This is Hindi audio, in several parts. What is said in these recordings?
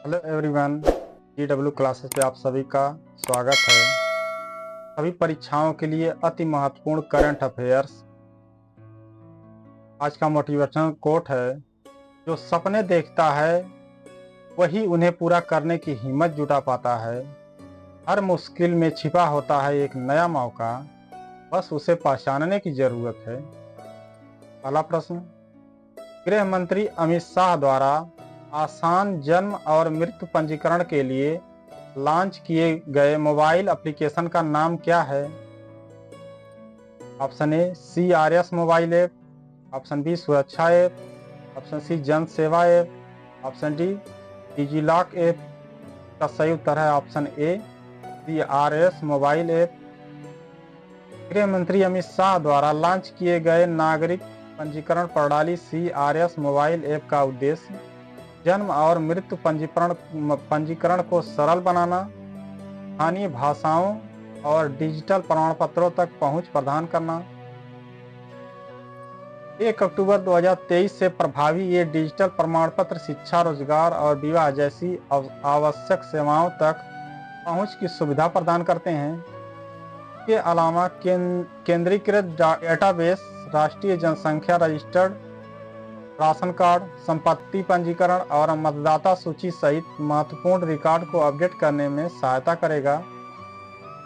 हेलो एवरीवन, GW क्लासेस पे आप सभी का स्वागत है। सभी परीक्षाओं के लिए अति महत्वपूर्ण करंट अफेयर्स। आज का मोटिवेशनल कोट है, जो सपने देखता है वही उन्हें पूरा करने की हिम्मत जुटा पाता है। हर मुश्किल में छिपा होता है एक नया मौका, बस उसे पहचानने की जरूरत है। पहला प्रश्न, गृह मंत्री अमित शाह द्वारा आसान जन्म और मृत्यु पंजीकरण के लिए लॉन्च किए गए मोबाइल एप्लीकेशन का नाम क्या है? Option A CRS mobile app, option B Suraksha app, option C Jan Seva app, option D DigiLock app. का सही उत्तर है option A CRS mobile app. गृह मंत्री अमित शाह द्वारा लॉन्च किए गए नागरिक पंजीकरण प्रणाली CRS मोबाइल ऐप का उद्देश्य जन्म और मृत्यु पंजीकरण को सरल बनाना, स्थानीय भाषाओं और डिजिटल प्रमाण पत्रों तक पहुंच प्रदान करना। 1 अक्टूबर 2023 से प्रभावी ये डिजिटल प्रमाण पत्र शिक्षा, रोजगार और विवाह जैसी आवश्यक सेवाओं तक पहुंच की सुविधा प्रदान करते हैं। इसके अलावा केंद्रीकृत डेटाबेस, राष्ट्रीय जनसंख्या रजिस्टर्ड, राशन कार्ड, संपत्ति पंजीकरण और मतदाता सूची सहित महत्वपूर्ण रिकॉर्ड को अपडेट करने में सहायता करेगा,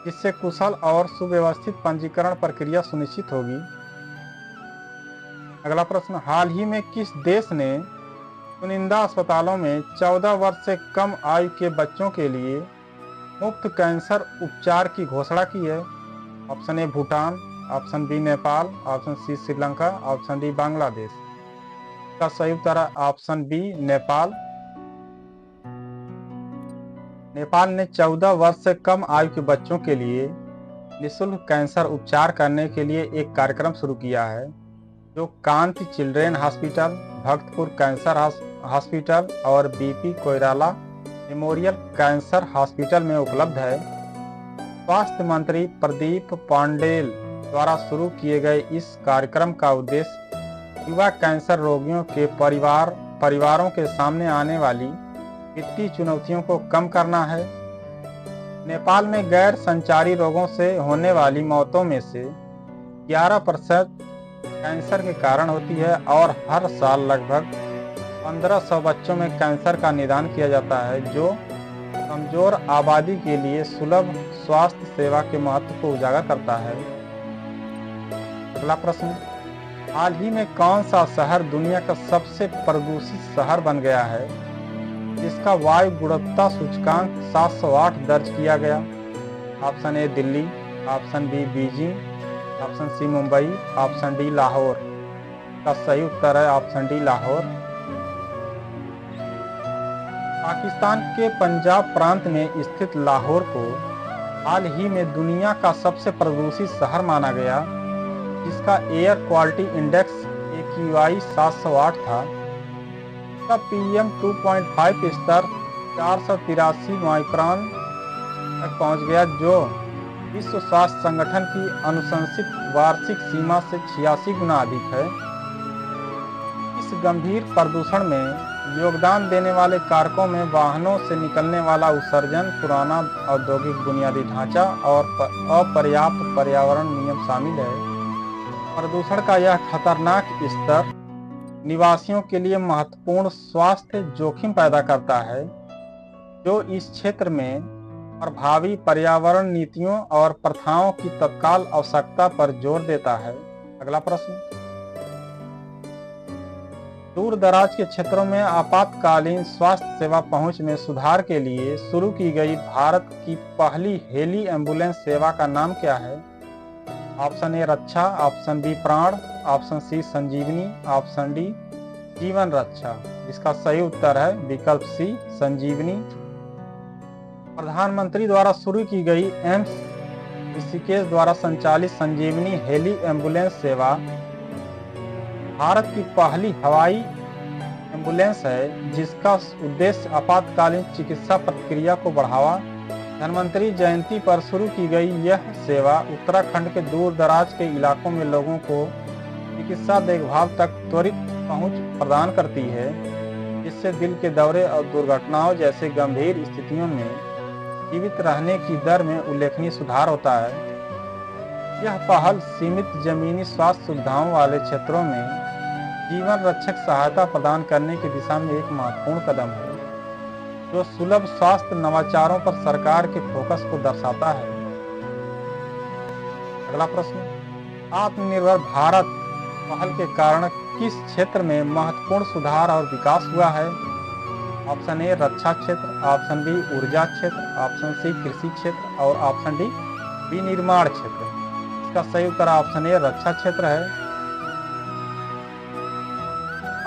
जिससे कुशल और सुव्यवस्थित पंजीकरण प्रक्रिया सुनिश्चित होगी। अगला प्रश्न, हाल ही में किस देश ने चुनिंदा अस्पतालों में 14 वर्ष से कम आयु के बच्चों के लिए मुफ्त कैंसर उपचार की घोषणा की है? Option A Bhutan, option B Nepal, option C Sri Lanka, option D Bangladesh. का सही उत्तर है ऑप्शन बी नेपाल। नेपाल ने 14 वर्ष से कम आयु के बच्चों के लिए निःशुल्क कैंसर उपचार करने के लिए एक कार्यक्रम शुरू किया है, जो Kanti children hospital, Bhaktapur cancer hospital और BP Koirala memorial cancer hospital में उपलब्ध है। स्वास्थ्य मंत्री प्रदीप पांडेल द्वारा शुरू किए गए इस कार्यक्रम का उद्देश्य युवा कैंसर रोगियों के परिवारों के सामने आने वाली वित्तीय चुनौतियों को कम करना है। नेपाल में गैर संचारी रोगों से होने वाली मौतों में से 11% कैंसर के कारण होती है और हर साल लगभग 1500 बच्चों में कैंसर का निदान किया जाता है, जो कमजोर आबादी के लिए सुलभ स्वास्थ्य सेवा के महत्व को उजागर करता है। अगला प्रश्न, हाल ही में कौन सा शहर दुनिया का सबसे प्रदूषित शहर बन गया है, जिसका वायु गुणवत्ता सूचकांक 708 दर्ज किया गया? Option A Delhi, option B Beijing, option C Mumbai, option D Lahore. का सही उत्तर है ऑप्शन डी लाहौर। पाकिस्तान के पंजाब प्रांत में स्थित लाहौर को हाल ही में दुनिया का सबसे प्रदूषित शहर माना गया, जिसका एयर क्वालिटी इंडेक्स AQI 708 था। इसका PM 2.5 स्तर 483 माइक्रोन तक पहुंच गया, जो विश्व स्वास्थ्य संगठन की अनुशंसित वार्षिक सीमा से 86 गुना अधिक है। इस गंभीर प्रदूषण में योगदान देने वाले कारकों में वाहनों से निकलने वाला उत्सर्जन, पुराना औद्योगिक बुनियादी ढांचा और अपर्याप्त पर्यावरण नियम शामिल है। प्रदूषण का यह खतरनाक स्तर निवासियों के लिए महत्वपूर्ण स्वास्थ्य जोखिम पैदा करता है, जो इस क्षेत्र में प्रभावी पर्यावरण नीतियों और प्रथाओं की तत्काल आवश्यकता पर जोर देता है। अगला प्रश्न, दूर दराज के क्षेत्रों में आपातकालीन स्वास्थ्य सेवा पहुंच में सुधार के लिए शुरू की गई भारत की पहली हेली एम्बुलेंस सेवा का नाम क्या है? Option A Raksha, option B Pran, option C Sanjeevani, option D Jeevan Raksha. जिसका सही उत्तर है विकल्प सी संजीवनी। प्रधानमंत्री द्वारा शुरू की गई एम्स ऋषिकेश द्वारा संचालित संजीवनी हेली एम्बुलेंस सेवा भारत की पहली हवाई एम्बुलेंस है, जिसका उद्देश्य आपातकालीन चिकित्सा प्रक्रिया को बढ़ावा। धन्वंतरी जयंती पर शुरू की गई यह सेवा उत्तराखंड के दूर दराज के इलाकों में लोगों को चिकित्सा देखभाल तक त्वरित पहुंच प्रदान करती है। जिससे दिल के दौरे और दुर्घटनाओं जैसे गंभीर स्थितियों में जीवित रहने की दर में उल्लेखनीय सुधार होता है। यह पहल सीमित जमीनी स्वास्थ्य सुविधाओं वाले क्षेत्रों में जीवन रक्षक सहायता प्रदान करने की दिशा में एक महत्वपूर्ण कदम है, जो सुलभ स्वास्थ्य नवाचारों पर सरकार के फोकस को दर्शाता है। अगला प्रश्न, आत्मनिर्भर भारत पहल के कारण किस क्षेत्र में महत्वपूर्ण सुधार और विकास हुआ है? ऑप्शन ए रक्षा क्षेत्र, ऑप्शन बी ऊर्जा क्षेत्र, ऑप्शन सी कृषि क्षेत्र और ऑप्शन डी विनिर्माण क्षेत्र। इसका सही उत्तर ऑप्शन ए रक्षा क्षेत्र है।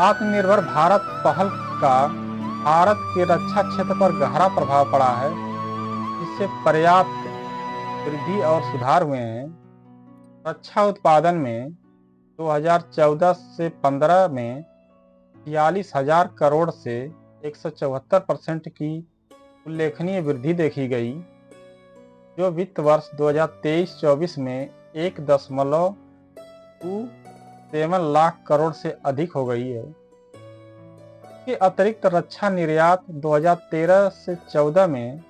आत्मनिर्भर भारत पहल का भारत के रक्षा क्षेत्र पर गहरा प्रभाव पड़ा है, जिससे पर्याप्त वृद्धि और सुधार हुए हैं। रक्षा उत्पादन में 2014 से 15 में 46,000 करोड़ से 174% की उल्लेखनीय वृद्धि देखी गई, जो वित्त वर्ष 2023-24 में 1.27 लाख करोड़ से अधिक हो गई है। इसके अतिरिक्त रक्षा निर्यात 2013 से 14 में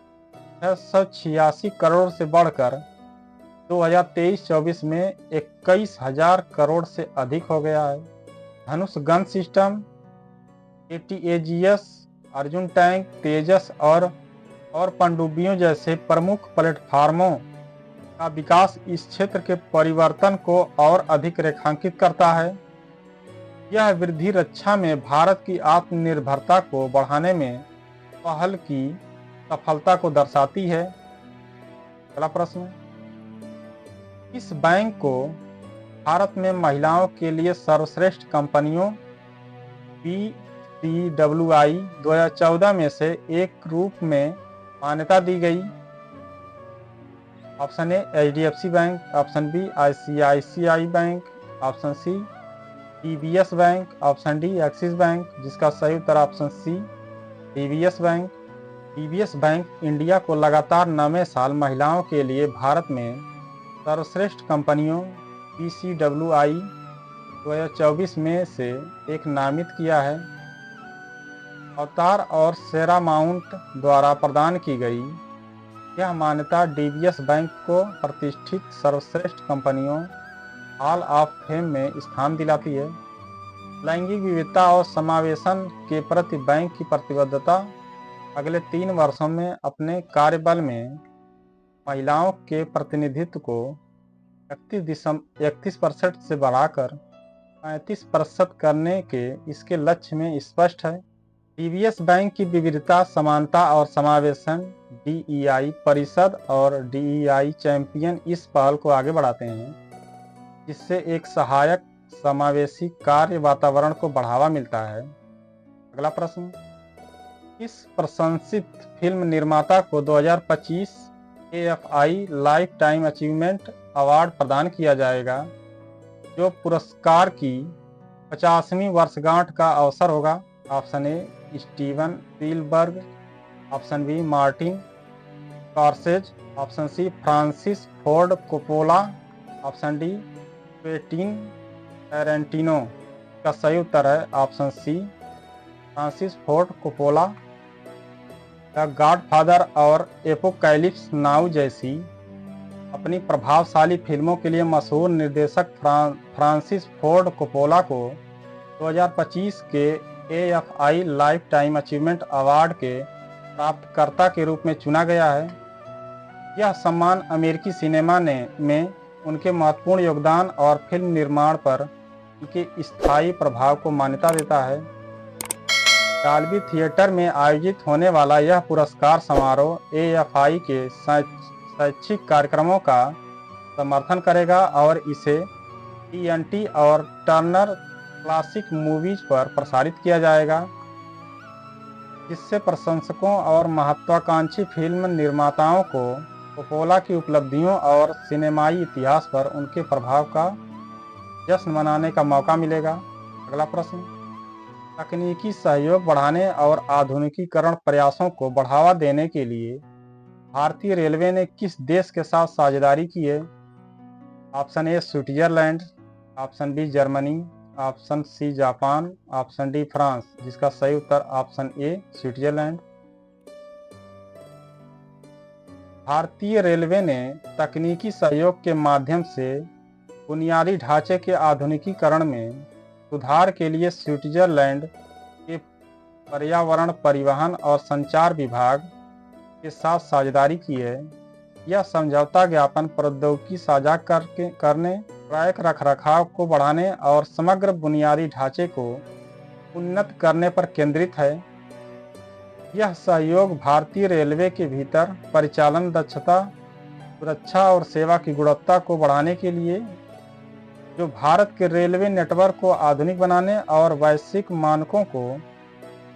686 करोड़ से बढ़कर 2023-24 में 21,000 करोड़ से अधिक हो गया है। Dhanush gun system, ATAGS, Arjun tank, Tejas और पनडुब्बियों जैसे प्रमुख प्लेटफार्मों का विकास इस क्षेत्र के परिवर्तन को और अधिक रेखांकित करता है। यह वृद्धि रक्षा में भारत की आत्मनिर्भरता को बढ़ाने में पहल की सफलता को दर्शाती है। अगला प्रश्न, इस बैंक को भारत में महिलाओं के लिए सर्वश्रेष्ठ कंपनियों BCWI 2014 में से एक रूप में मान्यता दी गई। Option A HDFC bank, option B ICICI bank, option C DBS bank, option D Axis bank. जिसका सही उत्तर option C DBS bank. DBS bank India को लगातार 9वें साल महिलाओं के लिए भारत में सर्वश्रेष्ठ कंपनियों BCWI 2024 में से एक नामित किया है। अवतार और सेरामाउंट द्वारा प्रदान की गई यह मान्यता DBS बैंक को प्रतिष्ठित सर्वश्रेष्ठ कंपनियों हॉल ऑफ फेम में स्थान दिलाती है। लैंगिक विविधता और समावेशन के प्रति बैंक की प्रतिबद्धता अगले 3 वर्षों में अपने कार्यबल में महिलाओं के प्रतिनिधित्व को 31% से बढ़ाकर 35% करने के इसके लक्ष्य में स्पष्ट है। DBS बैंक की विविधता, समानता और समावेशन DEI परिषद और DEI चैंपियन इस पहल को आगे बढ़ाते हैं, जिससे एक सहायक समावेशी कार्य वातावरण को बढ़ावा मिलता है। अगला प्रश्न, इस प्रशंसित फिल्म निर्माता को 2025 AFI life time achievement award प्रदान किया जाएगा, जो पुरस्कार की 50वीं वर्षगांठ का अवसर होगा। Option A Steven Spielberg, option B Martin Scorsese, option C Francis Ford Coppola, option D Quentin Tarantino. का सही उत्तर है option C Francis Ford Coppola. The Godfather और एपोकैलिप्स नाउ जैसी अपनी प्रभावशाली फिल्मों के लिए मशहूर निर्देशक फ्रांसिस फोर्ड कोपोला को 2025 के AFI life time achievement award के प्राप्तकर्ता के रूप में चुना गया है। यह सम्मान अमेरिकी सिनेमा में उनके महत्वपूर्ण योगदान और फिल्म निर्माण पर उनके स्थायी प्रभाव को मान्यता देता है। डॉल्बी थिएटर में आयोजित होने वाला यह पुरस्कार समारोह AFI के शैक्षिक कार्यक्रमों का समर्थन करेगा और इसे TNT और टर्नर क्लासिक मूवीज पर प्रसारित किया जाएगा, जिससे प्रशंसकों और महत्वाकांक्षी फिल्म निर्माताओं को कोपोला की उपलब्धियों और सिनेमाई इतिहास पर उनके प्रभाव का जश्न मनाने का मौका मिलेगा। अगला प्रश्न, तकनीकी सहयोग बढ़ाने और आधुनिकीकरण प्रयासों को बढ़ावा देने के लिए भारतीय रेलवे ने किस देश के साथ साझेदारी की है? Option A Switzerland, option B Germany, option C Japan, option D France, जिसका सही उत्तर ऑप्शन ए स्विट्जरलैंड। भारतीय रेलवे ने तकनीकी सहयोग के माध्यम से बुनियादी ढांचे के आधुनिकीकरण में सुधार के लिए स्विट्जरलैंड के पर्यावरण, परिवहन और संचार विभाग के साथ साझेदारी की है। यह समझौता ज्ञापन प्रौद्योगिकी साझा करने, ट्रैक रखरखाव को बढ़ाने और समग्र बुनियादी ढांचे को उन्नत करने पर केंद्रित है। यह सहयोग भारतीय रेलवे के भीतर परिचालन दक्षता, सुरक्षा और सेवा की गुणवत्ता को बढ़ाने के लिए, जो भारत के रेलवे नेटवर्क को आधुनिक बनाने और वैश्विक मानकों को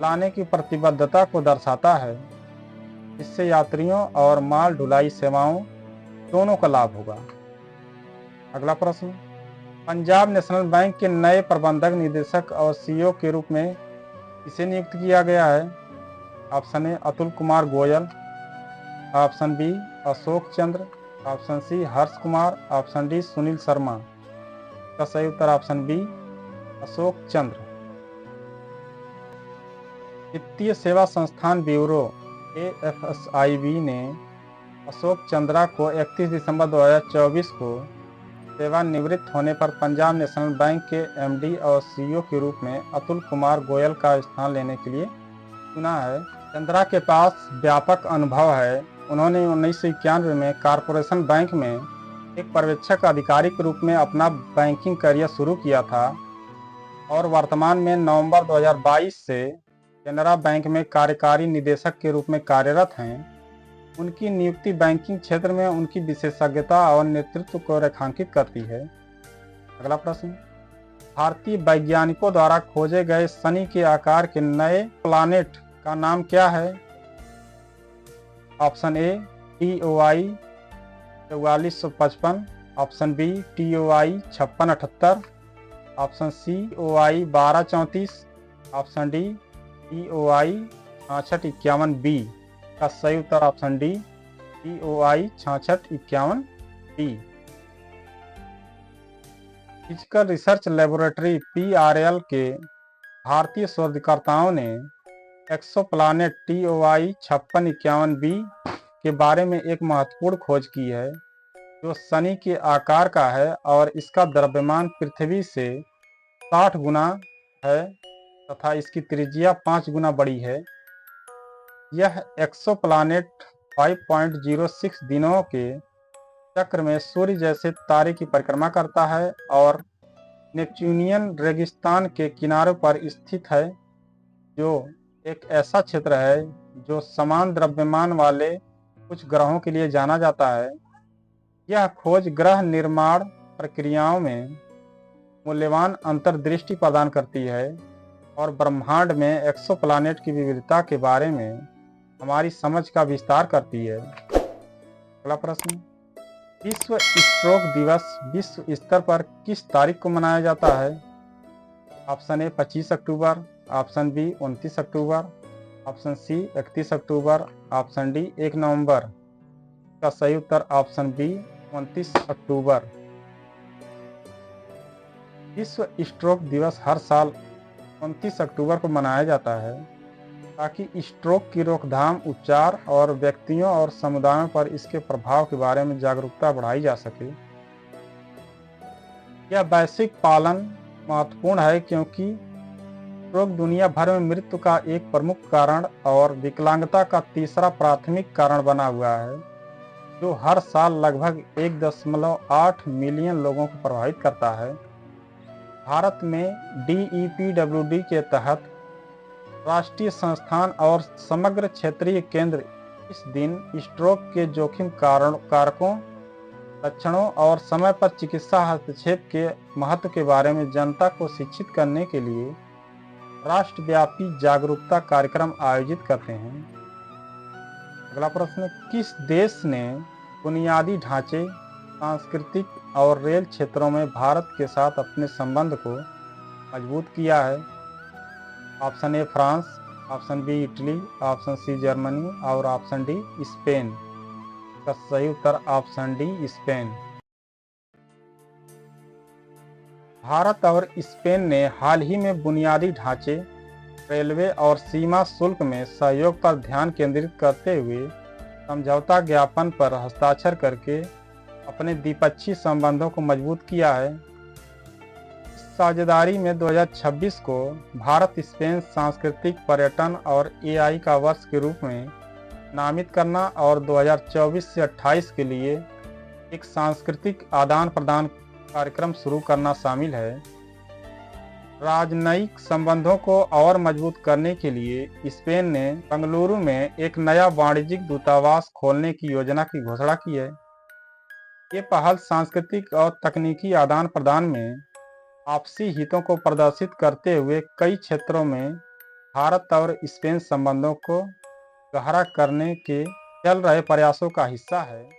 लाने की प्रतिबद्धता को दर्शाता है। इससे यात्रियों और माल ढुलाई सेवाओं दोनों का लाभ होगा। अगला प्रश्न, पंजाब नेशनल बैंक के नए प्रबंधक निदेशक और सीईओ के रूप में किसे नियुक्त किया गया है? Option A Atul Kumar Goyal, option B Ashok Chandra, option C Harsh Kumar, option D Sunil Sharma. का सही उत्तर ऑप्शन बी अशोक चंद्र। वित्तीय सेवा संस्थान ब्यूरो AFSIB ने अशोक चंद्रा को 31 दिसंबर 2024 को सेवानिवृत्त होने पर पंजाब नेशनल बैंक के MD और CEO के रूप में अतुल कुमार गोयल का स्थान लेने के लिए चुना है। चंद्रा के पास व्यापक अनुभव है। उन्होंने 1991 में कॉरपोरेशन बैंक में एक पर्यवेक्षक अधिकारी के रूप में अपना बैंकिंग करियर शुरू किया था और वर्तमान में नवंबर 2022 से कैनरा बैंक में कार्यकारी निदेशक के रूप में कार्यरत हैं। उनकी नियुक्ति बैंकिंग क्षेत्र में उनकी विशेषज्ञता और नेतृत्व को रेखांकित करती है। अगला प्रश्न, भारतीय वैज्ञानिकों द्वारा खोजे गए शनि के आकार के नए प्लानेट का नाम क्या है? Option A TOI 4455, option B TOI 5678, option C OI 1234, option D TOI 6651B। का सही उत्तर option D TOI 6651B। Physical research laboratory PRL के भारतीय शोधकर्ताओं ने एक्सोप्लानेट TOI 5651B के बारे में एक महत्वपूर्ण खोज की है, जो शनि के आकार का है और इसका द्रव्यमान पृथ्वी से 60 गुना है तथा इसकी त्रिज्या 5 गुना बड़ी है। यह एक्सोप्लानेट 5.06 दिनों के चक्र में सूर्य जैसे तारे की परिक्रमा करता है और नेपच्यूनियन रेगिस्तान के किनारों पर स्थित है, जो एक ऐसा क्षेत्र है जो समान द्रव्यमान वाले कुछ ग्रहों के लिए जाना जाता है। यह खोज ग्रह निर्माण प्रक्रियाओं में मूल्यवान अंतर्दृष्टि प्रदान करती है और ब्रह्मांड में एक्सोप्लानेट की विविधता के बारे में हमारी समझ का विस्तार करती है। अगला प्रश्न, विश्व स्ट्रोक दिवस विश्व स्तर पर किस तारीख को मनाया जाता है? ऑप्शन ए 25 अक्टूबर, ऑप्शन बी 29 अक्टूबर, ऑप्शन सी 31 अक्टूबर, ऑप्शन डी 1 नवंबर। का सही उत्तर ऑप्शन बी 29 अक्टूबर। विश्व स्ट्रोक दिवस हर साल 29 अक्टूबर को मनाया जाता है ताकि स्ट्रोक की रोकथाम, उपचार और व्यक्तियों और समुदायों पर इसके प्रभाव के बारे में जागरूकता बढ़ाई जा सके। यह वैश्विक पालन महत्वपूर्ण है क्योंकि स्ट्रोक दुनिया भर में मृत्यु का एक प्रमुख कारण और विकलांगता का तीसरा प्राथमिक कारण बना हुआ है, जो हर साल लगभग 1.8 मिलियन लोगों को प्रभावित करता है। भारत में DEPWD के तहत राष्ट्रीय संस्थान और समग्र क्षेत्रीय केंद्र इस दिन स्ट्रोक के जोखिम कारकों, लक्षणों और समय पर चिकित्सा हस्तक्षेप के महत्व के बारे में जनता को शिक्षित करने के लिए राष्ट्रव्यापी जागरूकता कार्यक्रम आयोजित करते हैं। अगला प्रश्न, किस देश ने बुनियादी ढांचे, सांस्कृतिक और रेल क्षेत्रों में भारत के साथ अपने संबंध को मजबूत किया है? Option A France, option B Italy, option C Germany और ऑप्शन डी स्पेन। का सही उत्तर ऑप्शन डी स्पेन। भारत और स्पेन ने हाल ही में बुनियादी ढांचे, रेलवे और सीमा शुल्क में सहयोग पर ध्यान केंद्रित करते हुए समझौता ज्ञापन पर हस्ताक्षर करके अपने द्विपक्षीय संबंधों को मजबूत किया है। इस साझेदारी में 2026 को भारत स्पेन सांस्कृतिक पर्यटन और एआई का वर्ष के रूप में नामित करना और 2024 से 28 के लिए एक सांस्कृतिक आदान प्रदान कार्यक्रम शुरू करना शामिल है। राजनयिक संबंधों को और मजबूत करने के लिए स्पेन ने बेंगलुरु में एक नया वाणिज्यिक दूतावास खोलने की योजना की घोषणा की है। ये पहल सांस्कृतिक और तकनीकी आदान प्रदान में आपसी हितों को प्रदर्शित करते हुए कई क्षेत्रों में भारत और स्पेन संबंधों को गहरा करने के चल रहे प्रयासों का हिस्सा है।